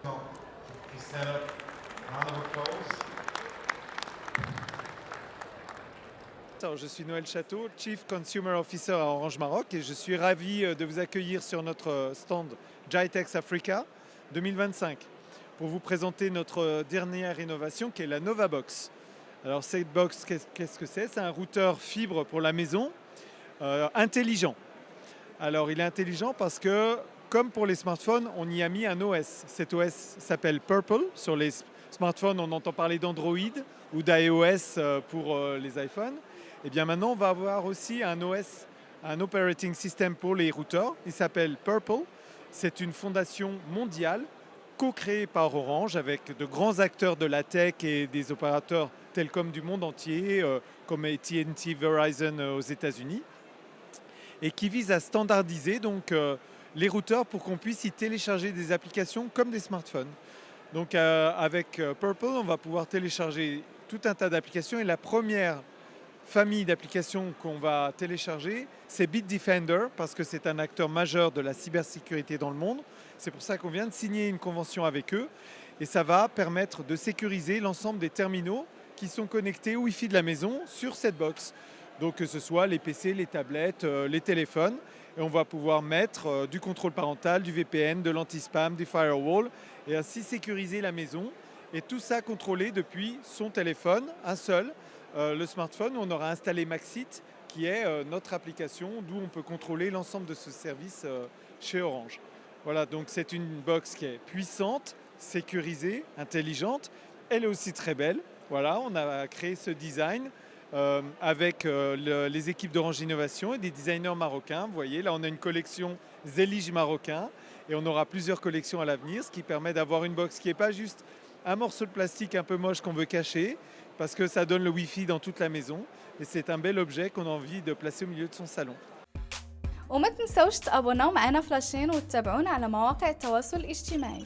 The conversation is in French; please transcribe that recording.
Please stand up. Round of applause. Alors, je suis Noël Château, Chief Consumer Officer à Orange Maroc et je suis ravi de vous accueillir sur notre stand GITEX Africa 2025 pour vous présenter notre dernière innovation qui est la Nova Box. Alors cette box, qu'est-ce que c'est? C'est un routeur fibre pour la maison intelligent. Alors il est intelligent parce que comme pour les smartphones, on y a mis un OS. Cet OS s'appelle Purple. Sur les smartphones, on entend parler d'Android ou d'iOS pour les iPhones. Et bien maintenant, on va avoir aussi un OS, un operating system pour les routeurs. Il s'appelle Purple. C'est une fondation mondiale co-créée par Orange avec de grands acteurs de la tech et des opérateurs télécoms du monde entier, comme AT&T, Verizon aux États-Unis, et qui vise à standardiser donc les routeurs pour qu'on puisse y télécharger des applications comme des smartphones. Donc avec Purple, on va pouvoir télécharger tout un tas d'applications et la première famille d'applications qu'on va télécharger, c'est Bitdefender parce que c'est un acteur majeur de la cybersécurité dans le monde. C'est pour ça qu'on vient de signer une convention avec eux et ça va permettre de sécuriser l'ensemble des terminaux qui sont connectés au Wi-Fi de la maison sur cette box. Donc que ce soit les PC, les tablettes, les téléphones. Et on va pouvoir mettre du contrôle parental, du VPN, de l'anti-spam, des firewalls et ainsi sécuriser la maison. Et tout ça contrôlé depuis son téléphone, un seul, le smartphone où on aura installé Maxit qui est notre application d'où on peut contrôler l'ensemble de ce service chez Orange. Voilà, donc c'est une box qui est puissante, sécurisée, intelligente. Elle est aussi très belle. Voilà, on a créé ce design avec les équipes d'Orange Innovation et des designers marocains. Vous voyez, là on a une collection Zelige marocain et on aura plusieurs collections à l'avenir, ce qui permet d'avoir une box qui n'est pas juste un morceau de plastique un peu moche qu'on veut cacher, parce que ça donne le Wi-Fi dans toute la maison et c'est un bel objet qu'on a envie de placer au milieu de son salon. وما تنسوش تابوناو معنا فلاشين وتتابعونا على مواقع التواصل الاجتماعي.